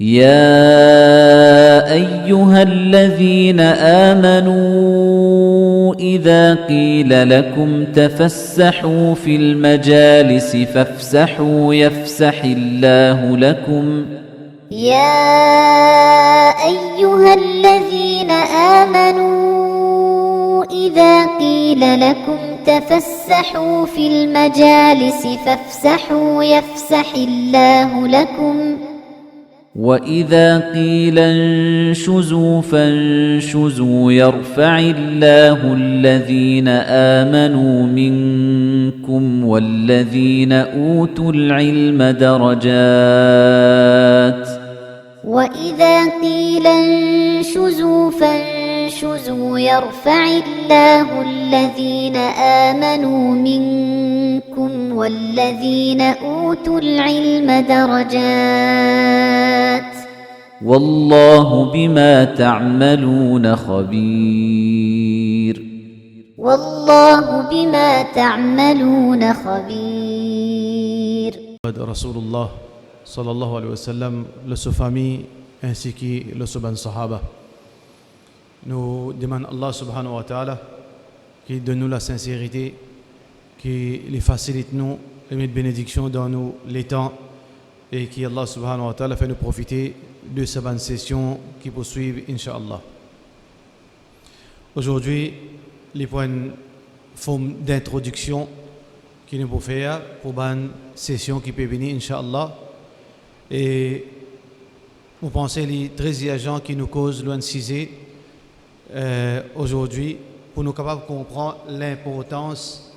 يا أيها الذين آمنوا إذا قيل لكم تفسحوا في المجالس فافسحوا يفسح الله لكم يا أيها الذين آمنوا إذا قيل لكم تفسحوا في المجالس فافسحوا يفسح الله لكم وإذا قيل انشزوا فانشزوا يرفع الله الذين آمنوا منكم والذين أوتوا العلم درجات وإذا قيل انشزوا فانشزوا يرفع الله الذين آمنوا منكم والذين أوتوا العلم درجات والله بما تعملون خبير والله بما تعملون خبير. رسول الله sallallahu alayhi wa sallam, le sa famille ainsi que le ban sahaba. Nous demandons à Allah subhanahu wa ta'ala qui donne nous la sincérité, qui les facilite nous, et met bénédiction dans nous les temps et qui Allah subhanahu wa ta'ala fait nous profiter de ces bonnes sessions qui poursuivent incha'Allah. Aujourd'hui, les points forme d'introduction qui nous peuvent faire pour une session qui peut venir incha'Allah. Et vous pensez les 13 agents qui nous causent l'anxiété aujourd'hui pour nous capables de comprendre l'importance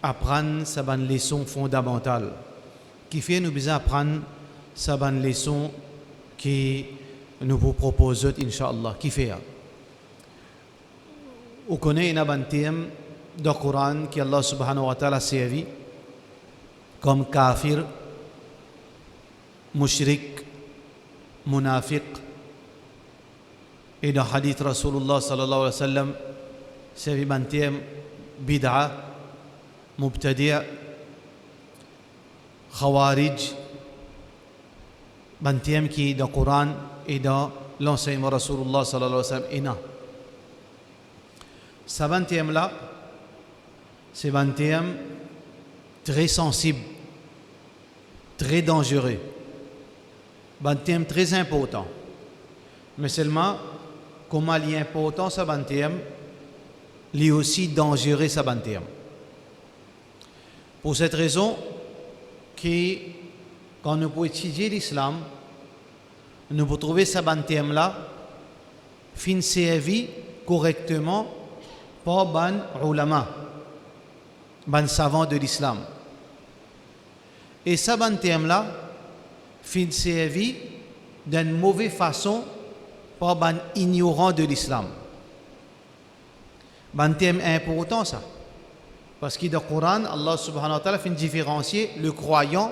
d'apprendre ces leçons fondamentales qui fait nous besoin apprendre ces leçons qui nous vous proposons incha'Allah qui fait vous connaissez un thème du Coran qui Allah subhanahu wa ta'ala servi comme kafir mushrik, munafiq. Et dans le hadith Rasulullah sallallahu alayhi wa sallam, c'est un thème bid'a, mubtadi', khawarij, un thème qui est dans le Coran et dans l'enseignement Rasulullah sallallahu alayhi wa sallam. Ce thème-là, c'est un thème très sensible, très dangereux. Un thème très important. Mais seulement, comment il est important ce thème, il est aussi dangereux ce thème. Pour cette raison, que quand nous pouvons étudier l'islam, nous pouvons trouver ce thème-là, fin servi correctement par ban ulama, ban savants de l'islam. Et ce thème-là, fin servi d'une mauvaise façon par un ignorant de l'islam. Un thème important ça. Parce que dans le Coran, Allah subhanahu wa ta'ala fait différencier le croyant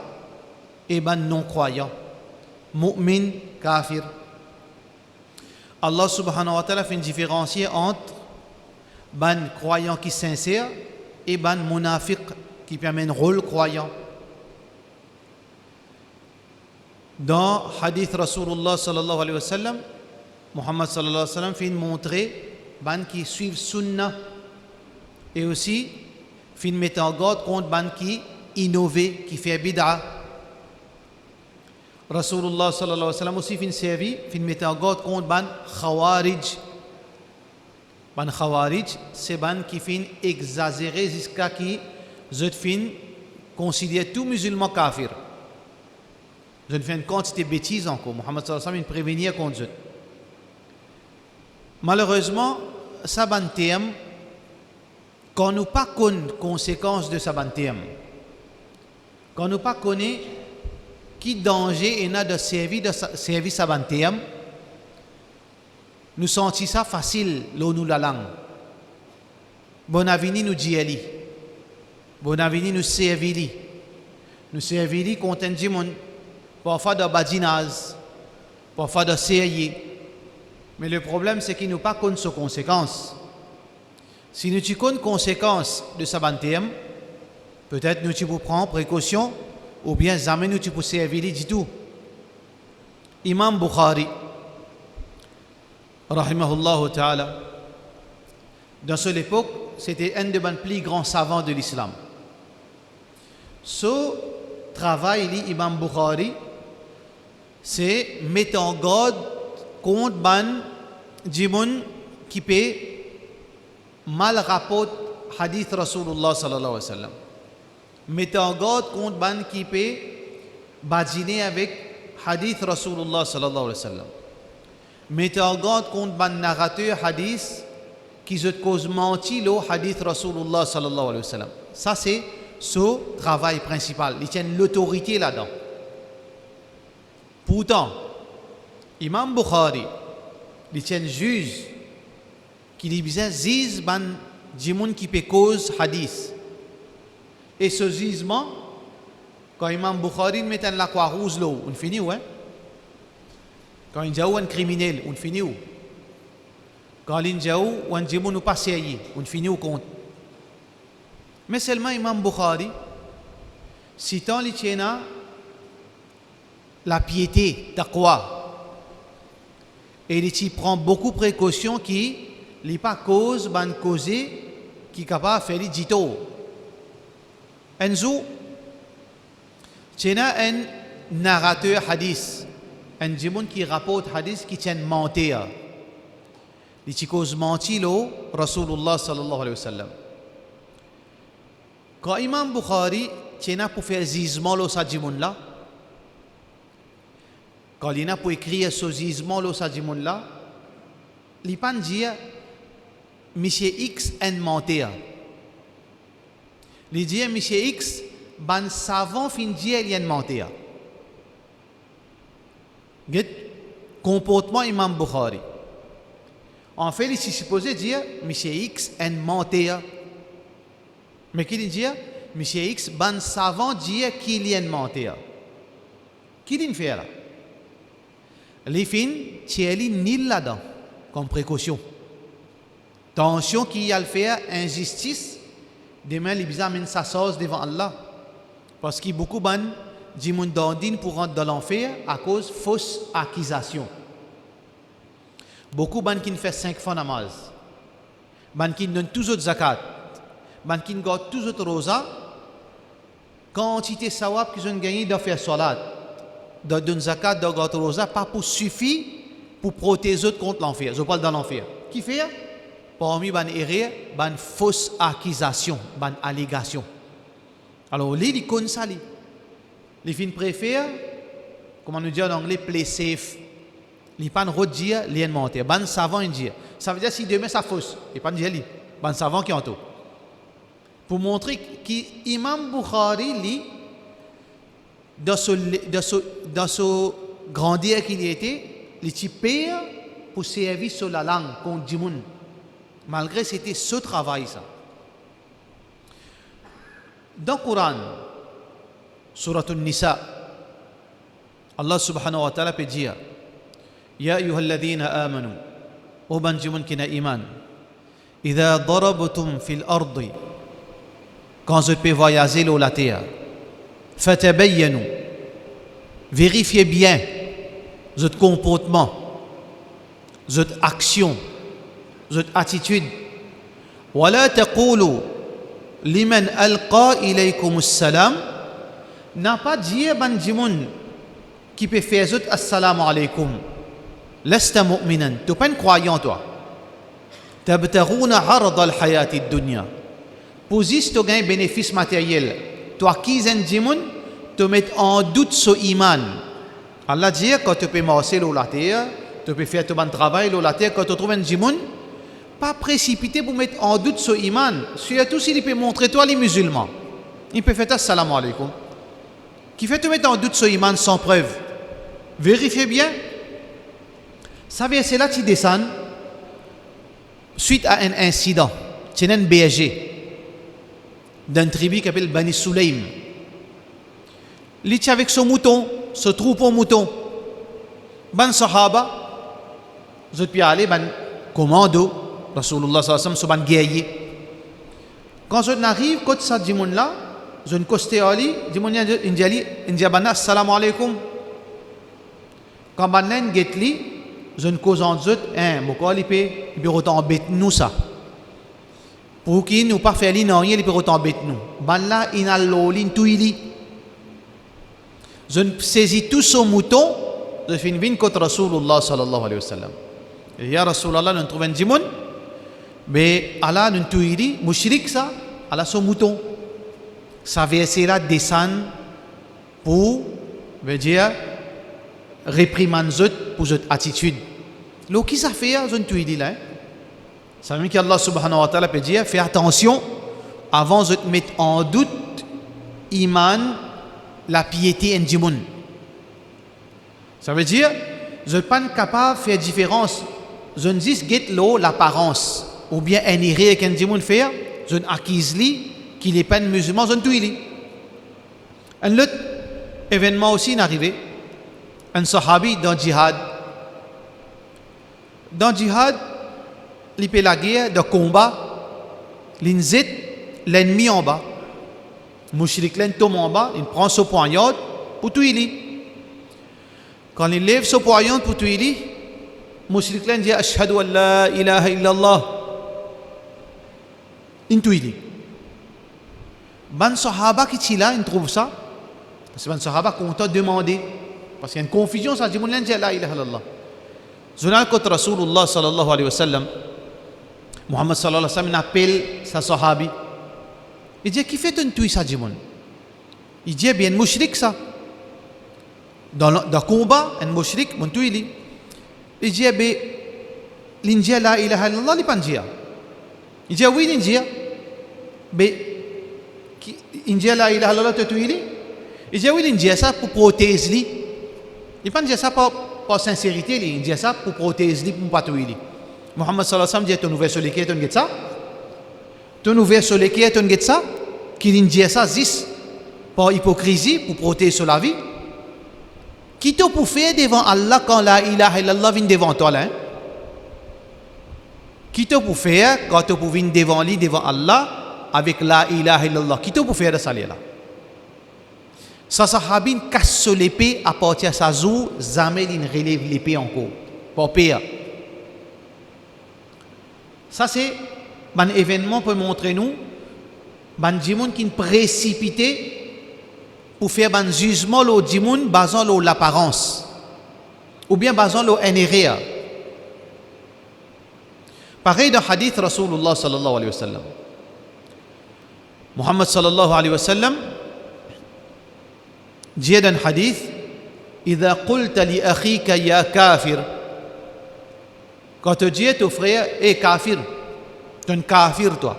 et le non-croyant. Mu'min, kafir. Allah subhanahu wa ta'ala fait différencier entre un croyant qui est sincère et un munafiq qui permet un rôle croyant. Dans hadith Rasulullah sallallahu alayhi wa sallam, Muhammad sallallahu alayhi wa sallam fait montrer ban qui suivent sunnah et aussi fait mettre en garde contre ban qui innové, qui fait bid'a. Rasulullah sallallahu alayhi wa sallam aussi fait servi, fait mettre en garde contre ban khawarij. Ban khawarij, c'est ban qui fait exagérer jusqu'à qui je fin considère tout musulman kafir. Je ne fais une quantité de bêtises encore. Muhammad sallallahu alayhi wa sallam prévenir contre eux. Malheureusement, ça ban thème, quand nous pas connaissons les conséquences de ça ban thème, quand nous pas connaissons qui danger et n'a de servir ça ban thème, nous sentons ça facile, l'eau nous la langue. Bon avenir nous dit ali. Bon avenir nous servir. Nous servir contre un monde. Parfois de badinage, parfois de sérieux. Mais le problème, c'est qu'il nous pas connaît ses conséquences. Si nous connaissons les conséquences de ce banthéum, peut-être nous pouvons prendre précaution ou bien jamais nous pouvons servir du tout. Imam Bukhari, rahimahullah ta'ala, dans cette époque, c'était un des plus grands savants de l'islam. Ce travail, l'Imam Bukhari, c'est mettre en garde contre ban Jimoun qui peut mal rapporter hadith Rasulullah sallallahu alayhi wa sallam. Mettre en garde contre ban qui peut badiner avec hadith Rasulullah sallallahu alayhi wa sallam. Mettre en garde contre ban narrateur hadith qui se cause mentir le hadith Rasulullah sallallahu alayhi wa sallam. Ça c'est ce travail principal. Il tient l'autorité là-dedans. Pourtant, Imam Bukhari, il tient juge qui dit bien ziz ban djimoun qui peut cause hadith. Et ce jugement, quand Imam Bukhari met la croix rouge là, on finit où hein? Quand il y a un criminel, on finit où? Quand il y a un djimoun ou pas sérieux, on finit où compte? Mais seulement Imam Bukhari, citant les tient la piété, taqwa, et il prend beaucoup de précautions qui n'est pas cause, ban causé, qui est capable de faire les dito. Enzo, tient un narrateur hadith, un djimoun qui rapporte hadith qui tient mentir. Il cause mentir le Rasulullah sallallahu alayhi wa sallam. Quand Imam Bukhari tient pour faire jugement le sadjimoun là, quand il a pour écrire ce jugement le sadjimoun là, il pas dire Monsieur X est menteur. Il dit Monsieur X, ban savant fin dire il est menteur. Comportement Imam Bukhari. En fait, il est supposé dire Monsieur X est menteur. Mais qu'il dit, Monsieur X, ban savant dit qu'il est menteur. Qu'il dit fait là? Les fins, tiens nil là-dedans, comme précaution. Tension qui a le faire injustice, demain les bizarres mènent sa sauce devant Allah. Parce qu'il y a beaucoup de gens qui pour rentrer dans l'enfer à cause de fausses accusations. Beaucoup de gens qui font 5 fois namaz, gens qui donnent tous autres zakat, gens qui gardent tous autres rosa, quantité sawab qu'ils ont gagné de faire salat, de donner zakat, de garder rosa, pas pour suffire pour protéger les autres contre l'enfer. Je parle dans l'enfer. Qui fait? Parmi les erreurs, les fausses accusations, les allégations. Alors, ils connaissent ça. Les fins préfèrent, comment nous dit en anglais, play safe. Ils ne peuvent pas dire les mentir. Les savants disent. Ça veut dire si demain ça fausse, ils ne peuvent pas dire les savants qui ont tout. Pour montrer qu'Imam Bukhari, lui, dans ce grandeur qu'il était, il était pire pour servir sur la langue contre Djimoun. Malgré c'était ce travail ça. Dans le Coran, Surat An-Nisa, Allah subhanahu wa ta'ala peut dire Ya ayyuhalladhina amanu, O ban Djimoun qui n'a iman, Idha darabtum fil ardi, quand vous pouvez voyager sur la terre, fatabayyanu, vérifiez bien votre comportement, votre action, votre attitude. Wala taqulu liman alqa ilaykum assalam, n'a pas dit ban djimoun qui peut faire zut assalamu alaykum. Lasta mu'minan, tu n'es pas un croyant toi. Tabtaghuna 'arda al-hayati ad-dunya. Pour juste tu gagnes bénéfice matériel. Toi qui es un djimoun, tu mets en doute ce iman. Allah dit quand tu peux marcher sur la terre, tu peux faire ton travail sur la terre, quand tu trouves un djimoun, pas précipiter pour mettre en doute ce iman. Surtout s'il peut montrer toi les musulmans. Il peut faire assalamu alaykum. Qui fait te mettre en doute ce iman sans preuve. Vérifiez bien. Ça veut dire c'est là que tu descends suite à un incident. C'est un berger d'une tribu qui s'appelle Bani Sulaym. Il est avec son mouton, ce troupeau mouton. Ban sahaba, vous êtes aller, ban commando, Rasulullah sallallahu alayhi wa sallam, ce ban guerrier. Quand je n'arrive, quand ça dit mon là, je ne coste ali, dit mon indiali, indiabana, assalamu alaikum. quand banlen get li je ne cause en zut mon corps il peut autant embêter nous ça pour qui nous pas faire li non rien il peut autant embêter nous ban là il a l'olin tout il je ne saisis tout son mouton je finis vin contre Rasulullah sallallahu alayhi wa sallam et ya Rasulullah nous trouvons un djimoun mais Allah nous tout il mushrik ça Allah son mouton ça verset là descend pour veut dire réprimander pour cette attitude. Lo qui ça fait zone tout il là. Ça veut dire qu'Allah subhanahu wa ta'ala peut dire fais attention avant de te mettre en doute iman la piété en djimoun. Ça veut dire je ne suis pas capable de faire différence. Je ne dis pas l'eau l'apparence ou bien un erreur qu'un djimoun fait, je n'acquise li qu'il n'est pas un musulman, je ne tout il. Un autre événement aussi est arrivé. Un sahabi dans djihad. Dans djihad, il fait la guerre de combat, l'inzit l'ennemi en bas. Mouchrik l'en tombe en bas, il prend son poignard pour tout il. Quand il lève son poignard pour tout il, Mouchrik l'en dit Ashhadu an la ilaha illallah. Il tout il. Ban sahaba qui est là, il trouve ça. Parce que ban sahaba content de demander. Parce qu'il y a une confusion, ça dit la ilaha illallah. Zunal contre Rasulullah sallallahu alayhi wa sallam, Muhammad sallallahu alayhi wa sallam appelle sa sahabi. Il dit qui fait un tout ça dit il dit bien mushrik ça. Dans le combat, un mushrik mon tout il dit bien l'india la ilaha illallah li pandia. Il dit oui l'india. Mais india la ilaha illallah tout il dit. Il dit oui l'india ça pour protéger lui. Il ne dit pas ça par sincérité, il dit ça pour protéger, pour ne pas tout. Muhammad sallallahu alayhi wa sallam dit ton ouvert sur les quais, ton get ça. Ton ouvert sur les quais, ton get ça. Qu'il dit ça, zis, par hypocrisie, pour protéger sur la vie. Qui t'a pour faire devant Allah quand la ilaha illallah vient devant toi là? Qui t'a pour faire quand tu pour venir devant lui, devant Allah, avec la ilaha illallah? Qui t'a pour faire de ça là? Sa sahabine casse l'épée à partir de sa joue, jamais il ne relève l'épée encore. Pour pire. Ça c'est un événement pour montrer nous, un djimoun qui est précipité pour faire un jugement au djimoun basant sur l'apparence ou bien basant sur l'erreur. Pareil dans le hadith Rasulullah sallallahu alayhi wa sallam. Muhammad sallallahu alayhi wa sallam dit dans le hadith إذا قلت لأخيك يا كافر quand tu dis à ton frère hey kafir tu es un kafir toi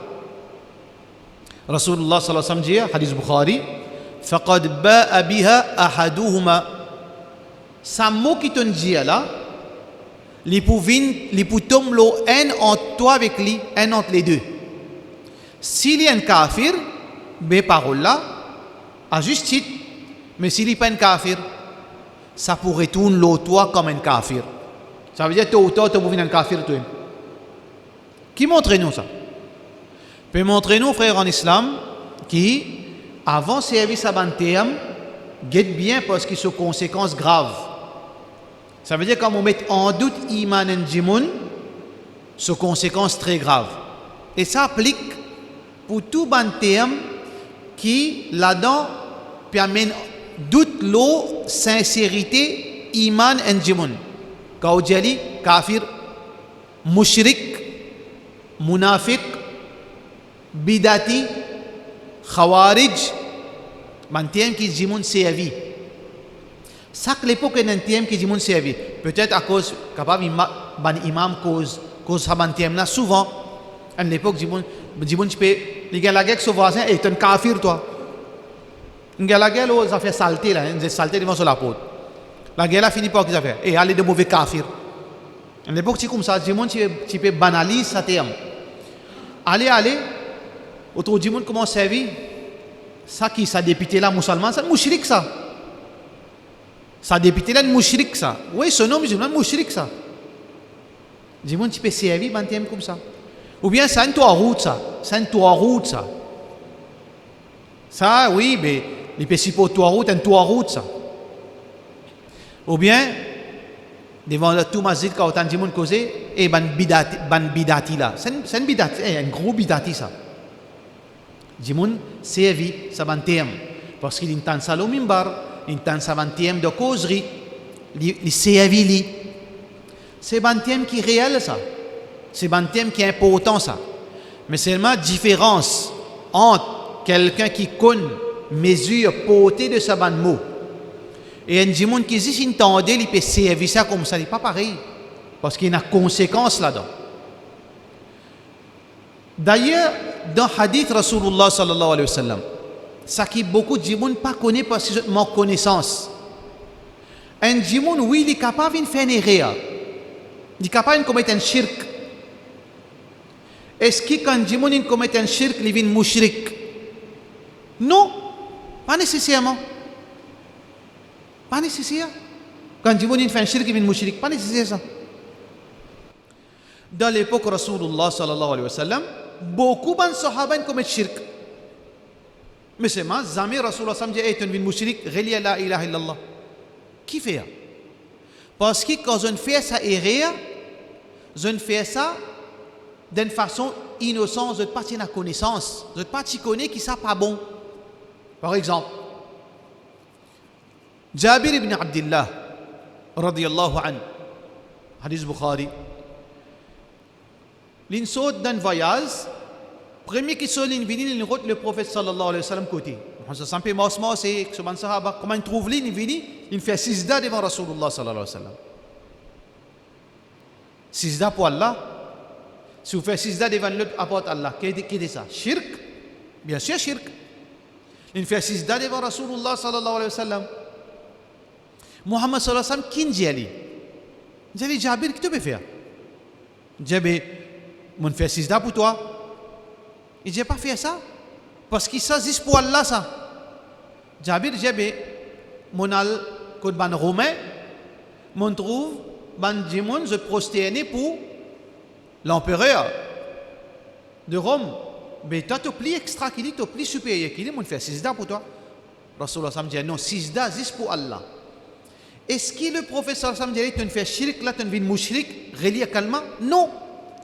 Rasulullah sallallahu alayhi wa sallam dit hadith Bukhari فقد باء بها أحدهما ça mot qui te dit là li pour tomber un entre toi avec lui un entre les deux s'il y a un kafir mes paroles là à juste titre. Mais s'il n'est pas un kafir, ça pourrait tourner l'autre comme un kafir. Ça veut dire que tôt ou tard, tu es un kafir. Qui montre-nous ça? Peut montrer-nous, frères en islam, qui, avant service à Bantéam, guette bien parce qu'il y a des conséquences graves. Ça veut dire quand on met en doute Iman en Jimoun, ce conséquences très graves. Et ça applique pour tout Bantéam qui, là-dedans, permet doute l'eau sincérité iman en djimoun kaujali kafir mushrik munafiq bidati khawarij mantiem qui djimoun servi ça que l'époque n'entiem qui djimoun servi peut-être à cause capable ban imam cause mantiem là souvent à l'époque djimoun tu peux les gars la guerre ce voisin est un kafir toi. La guerre, ça fait saleté, là, ça saleté devant sur la porte. La guerre, finit par qu'ils ont fait. Et aller de mauvais kafir. À l'époque, c'est comme ça, tu peux banaliser ça terme. Allez, autour du monde, comment servir? Ça qui, ça député là, musulman, c'est mouchrik ça. Ça député là, mouchrik ça. Oui, ce nom musulman, mouchrik ça. Du monde, tu peux servir, comme ça. Ou bien, c'est un toit route ça. C'est un toit route ça. Ça, oui, mais il peut supporter un toit route, ça. Ou bien, devant le tout masjid quand autant de monde causé et ban bidati là c'est une bidati un gros bidati ça Jimoun servi ça ban terme parce qu'il entend ça au mimbar il entend ça ban terme de causerie il servi li c'est ban terme qui est réel ça c'est ban terme qui est important ça mais seulement différence entre quelqu'un qui connaît mesure portée de sa ban mot et un Jimoun qui dit s'il entendait il peut servir ça comme ça, il n'est pas pareil. Parce qu'il y a une conséquence là-dedans. D'ailleurs, dans le hadith Rasulullah sallallahu alayhi wa sallam, ça qui beaucoup de Jimoun pas connaît parce qu'ils manquent connaissance. Un Jimoun, oui, il est capable de faire une erreur. Il est capable de commettre un shirk. Est-ce que quand Jimoun commet un shirk, il est un mushrik? Non, pas nécessairement. Pas nécessaire. Quand Jimoun fait un shirk, il est mushrik. Pas nécessaire ça. Dans l'époque Rasulullah sallallahu alayhi wa sallam, beaucoup de sahaba commettent shirk. Mais c'est moi, jamais Rasulullah sallallahu alayhi wa sallam dit, mushrik, relié la ilaha illallah. Qui fait ça? Parce que quand on fait ça erreur, on fait ça d'une façon innocente, on ne pas la connaissance, on ne pas connaître qui ça pas bon. Par exemple, Jabir ibn Abdullah radiyallahu anhu, hadith Bukhari, l'insot d'un voyage, premier qui sort l'invini, il route le prophète sallallahu alayhi wa sallam côté. On se sent pas c'est que ce sahaba, comment il trouve l'invini, il fait sijda devant Rasulullah sallallahu alayhi wa sallam. Sijda pour Allah. Si vous faites sijda devant l'autre apôtre Allah, qu'est-ce que ça? Shirk? Bien sûr, shirk. Il fait sijda devant Rasulullah sallallahu alayhi wa sallam. Muhammad sallallahu alayhi wa sallam, qui dit Ali? Il dit Jabir, qu'est-ce que tu peux faire? Jabir, mon fait sijda pour toi. Il dit pas faire ça. Parce qu'il s'agit pour Allah ça. Jabir, mon al code ban romain, mon trouve ban jimon se prosterner pour l'empereur de Rome. Mais toi tu plie extra qui dit tu plie supérieur qui dit mon fait sijda pour toi. Rasulullah sallam dit non, sijda juste pour Allah. Est-ce que le prophète sallam dit tu fais shirk là tu vis mushrik relié calmement? Non.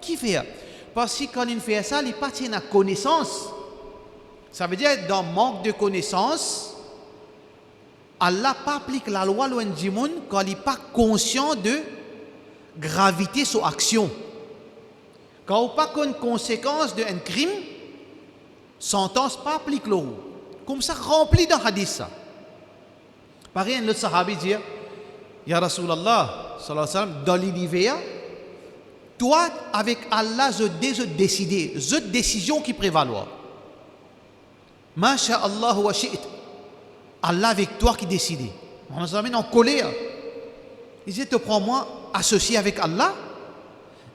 Qui fait ça? Parce que quand il fait ça, il pas tient à connaissance. Ça veut dire dans manque de connaissance, Allah pas applique la loi loin du monde quand il n'est pas conscient de gravité sur action. Quand on n'a pas de conséquence d'un crime, sentence pas applique le roux. Comme ça rempli dans hadith ça. Pareil un autre sahabi dit Ya Rasulallah sallallahu alayhi wa sallam dans l'univers, toi avec Allah je décider, je décision qui prévaloir. Masha Allah wa shi'it. Allah avec toi qui décide. On se ramène en colère. Il dit, te prends-moi associé avec Allah.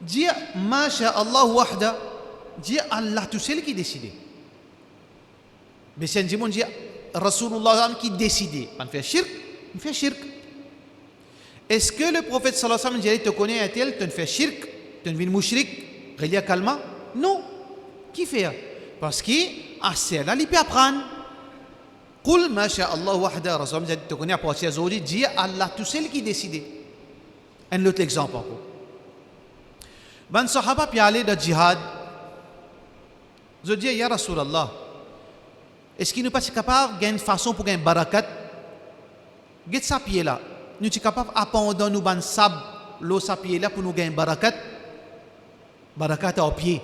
Dis, Masha Allah wahda. Dis, Allah tout seul qui décide. Mais c'est un démon dit, Rasulullah qui décide. On fait shirk. On fait shirk. Est-ce que le prophète sallallahu alayhi wa sallam dit, te connais un tel, tu fais shirk, tu es mushrik, relia calma? Non. Qui fait? Parce que à cela, il peut apprendre. Qul ma sha Allah wahda. Rasulullah dit, tu connais à partir d'aujourd'hui, dis Allah tout seul qui décide. Un autre exemple encore. Ben sahaba puis aller dans djihad. Je dis, ya Rasulallah, est-ce qu'il n'est pas capable de gagner une façon pour gagner barakat? Get sa pied là. Nous sommes capables d'abandonner nous ban sab, l'eau sa pied là pour nous gagner barakat. Barakat au pied.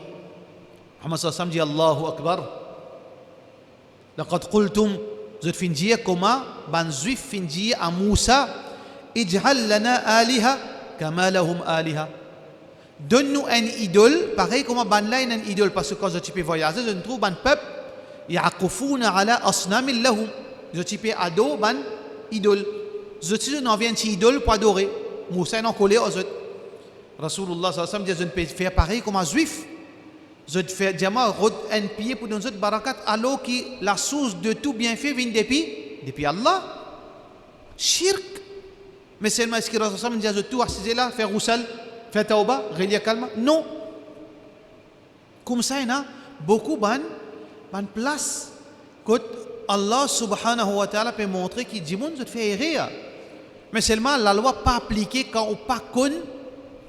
Muhammad sallallahu alayhi wa sallam dit Allahu Akbar. Laqad qultum, je fin dire comment ban juif fin dire à Moussa, ij'al lana aliha kama lahum aliha. Donne-nous un idole, pareil comme ban là un idole, parce que quand je peux voyager, je trouve ban peuple yaqufuna ala asnamin lahum. Je peux ado ban idole. Je suis n'en viens ci idole pour adorer. Moussa n'en collé aux autres. Rasulullah sallallahu alayhi wa sallam dit je ne peux faire pareil comme un juif. Je te fais diamant un pied pour nous autres barakat alors que la source de tout bienfait vient depuis Allah. Shirk. Mais seulement est-ce que Rasulullah dit je tout assiser là, faire roussal, faire tauba, relia calme? Non. Comme ça, il y a beaucoup de place que Allah subhanahu wa ta'ala peut montrer qu'il dit je te fais errer. Mais seulement la loi pas appliquée quand on pas connaît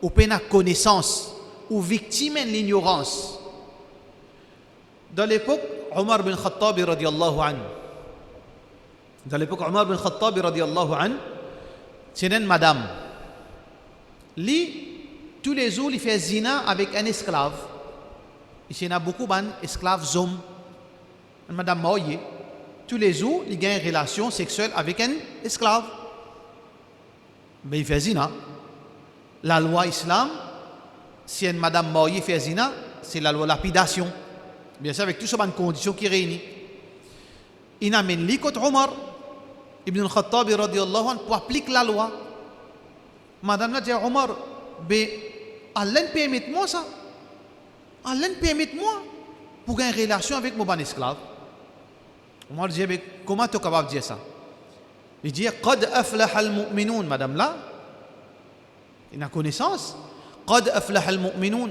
ou pas na connaissance ou victime de l'ignorance. Dans l'époque Omar bin Khattab radiyallahu anhu. Dans l'époque Omar bin Khattab radiyallahu anhu, c'est une madame. Lui, tous les jours, il fait zina avec un esclave. Il y a beaucoup d'esclaves hommes. Une madame mariée. Tous les jours, il gagne une relation sexuelle avec un esclave. Mais il fait zina. La loi islam, si une madame mariée fait zina, c'est la loi lapidation. Bien sûr, avec toutes ces conditions qui réunissent. Il amène lui contre Omar ibn al-Khattab radiyallahu anhu pour appliquer la loi. Madame l'a dit à Omar, Allah permet-moi ça. Allah permet-moi pour avoir une relation avec mon esclave. Omar dit, comment tu es capable de dire ça? Il dit, Qad aflaha al-mu'minun, madame là. Il a connaissance. Qad aflaha al-mu'minun.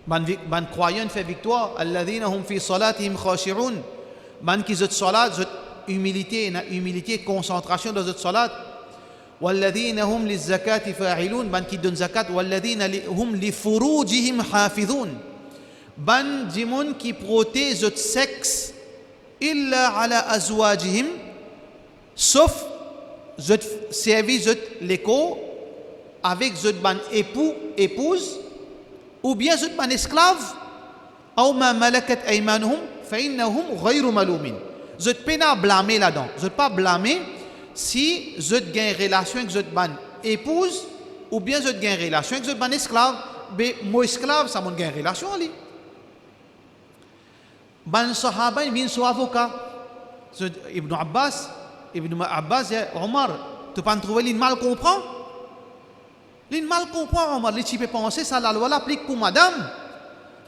Ban croyant fait victoire. Alladhina hum fi salatihim khashi'un. Ban qui zot salat, zot humilité, concentration dans zot salat. Walladhina hum li zakati fa'ilun. Ban qui donne zakat. Walladhina hum li furujihim hafidhun. Ban dimoun qui protège zot sexe. Illa ala azwajihim. Sauf zot servi zot l'écho avec zot ban époux, épouse. Ou bien zot ban esclave. Ou ma malakat aymanuhum. فإنهم غير ملومين. Je ne peux pas blâmer là-dedans. Je ne peux pas blâmer si je gagne relation avec votre ban épouse ou bien je gagne relation avec votre ban esclave. Mais mon esclave, ça m'a gagne relation ali. Ban sahaba bin so avocat. Ibn Abbas et Omar, tu peux pas trouver l'in mal comprend. L'in mal comprend Omar, tu peux penser ça la loi l'applique pour madame.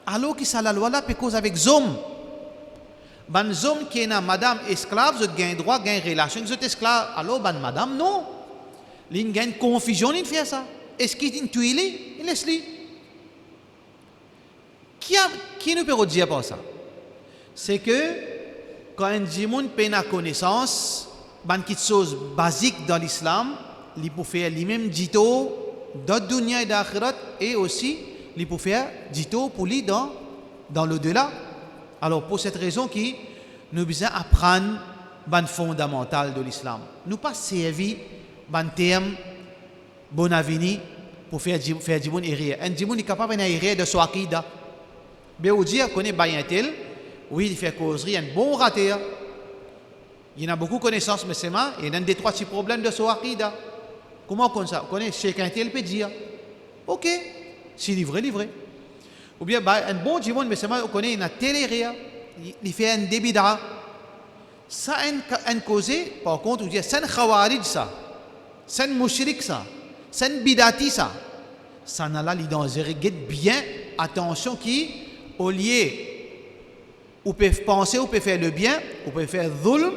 Alors que ça la loi là peut cause avec hommes. Ban homme qui est une madame esclave, vous avez droit, vous avez relation avec votre esclave. Alors, ban madame, non. Il y a une confusion, il fait ça. Est-ce qu'il est tué? Il laisse-le. Qui nous peut dire par ça? C'est que quand un djimoun peut la connaissance, ban qui chose basique dans l'islam, il peut faire lui-même dito dans le dunya et d'akhirat et aussi il peut faire dito pour lui dans l'au-delà. Alors, pour cette raison, nous devons apprendre les fondamentales de l'islam. Nous pas servi les termes bon avenir pour faire du bon erreur. Un djimoun est capable de faire erreur de son akida. Mais on dit qu'on est bien tel, oui, il fait causerie, un bon raté. Il y a beaucoup de connaissances, mais c'est mal, il y a des trois petits problèmes de son akida. Comment on ça? On connaît chacun tel peut dire. Ok, c'est livré. Ou bien un bon djimoun, mais c'est mal, on connaît une telle erreur, il fait un débida. Ça un causé, par contre, on dit c'est un khawarij ça, c'est un mushrik ça, c'est un bidati ça. Ça n'a là l'identité, bien attention qui, au lieu, on peut penser, on peut faire le bien, on peut faire dhulm,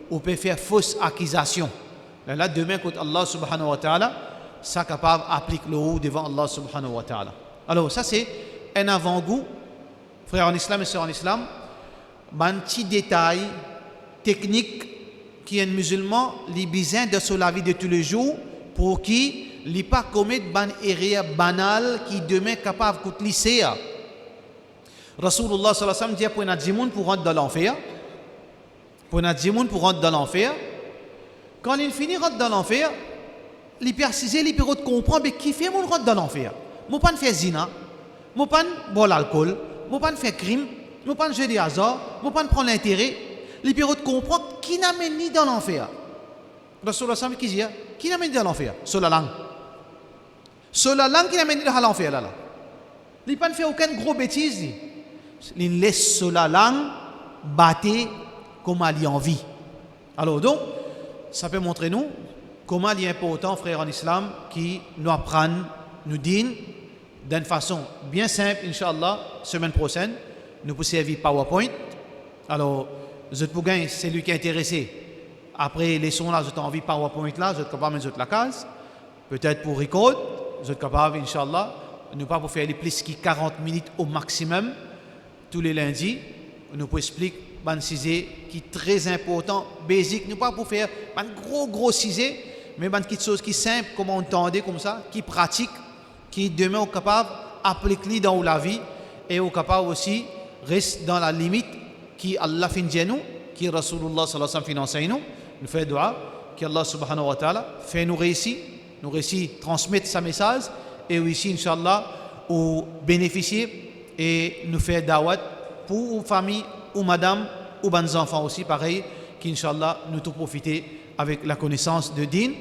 on peut faire fausse accusation. Là, demain, quand Allah subhanahu wa ta'ala, ça capable d'appliquer le haut devant Allah subhanahu wa ta'ala. Alors, ça c'est un avant-goût, frères en islam et sœurs en islam, un petit détail technique qui est un musulman, il a besoin de la vie de tous les jours pour qu'il ne pas commettre une erreur banale qui demain est capable de lycée. Rasulullah sallallahu alayhi wa sallam dit pour un djimoun pour rentrer dans l'enfer. Pour un djimoun pour rentrer dans l'enfer. Quand il finit de rentrer dans l'enfer, il peut assiser, il peut comprendre qui fait mon rentrer dans l'enfer. Je ne peux pas faire zina, je ne peux pas boire l'alcool, je ne peux pas faire crime, je ne peux pas jouer des hasards, je ne peux pas prendre l'intérêt. Il peut comprendre qui n'amène ni dans l'enfer. Rasulullah sallallahu alayhi wa sallam qui n'amène dans l'enfer? Sur la langue. Sur la langue qui n'amène dans l'enfer là. Il ne peut pas faire aucune grosse bêtise. Il laisse sur la langue battre comme il a envie. Alors donc, ça peut montrer nous comment il est important, frères en islam, qui nous apprennent, nous disent d'une façon bien simple, Inch'Allah, semaine prochaine, nous pouvons servir PowerPoint. Alors, je pour gagner, c'est lui qui est intéressé. Après les sons là, je envie PowerPoint là, je suis capable de mettre la case. Peut-être pour record, je suis capable, Inch'Allah, ne pas pour faire les plus que 40 minutes au maximum. Tous les lundis, nous pouvons expliquer un sujet qui est très important, basique, nous pas pour faire un gros sujet, mais une petite chose qui est simple, comme on entendait comme ça, qui pratique, qui demain est capable d'appliquer dans la vie et est capable aussi rester dans la limite qui Allah fin de nous, qui Rasulullah sallallahu alayhi wa sallam fin enseigne nous, nous fait dua, que Allah subhanahu wa ta'ala fait nous réussir transmettre sa message et aussi Inch'Allah ou bénéficier et nous faire da'wat pour une famille ou madame ou bons enfants aussi pareil qu'Inch'Allah nous tout profiter avec la connaissance de Din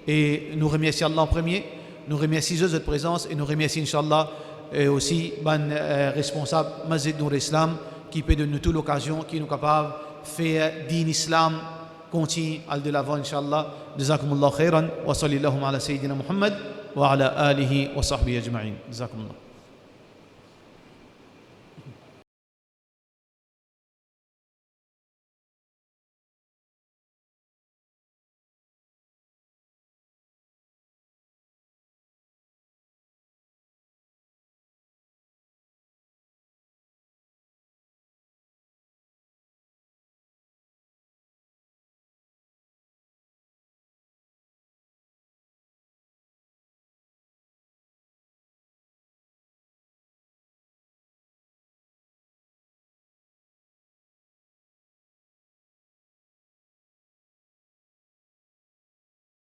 et nous remercions Allah en premier, nous remercions de votre présence et nous remercions Inch'Allah et aussi ban responsable Masjid Nour Islam qui peut donner toute l'occasion qui nous capable faire Din Islam continue à de l'avant Inch'Allah. Jazakumullah khairan wa sallallahu ala sayyidina Muhammad wa ala alihi wa sahbihi ajma'in. Jazakumullah.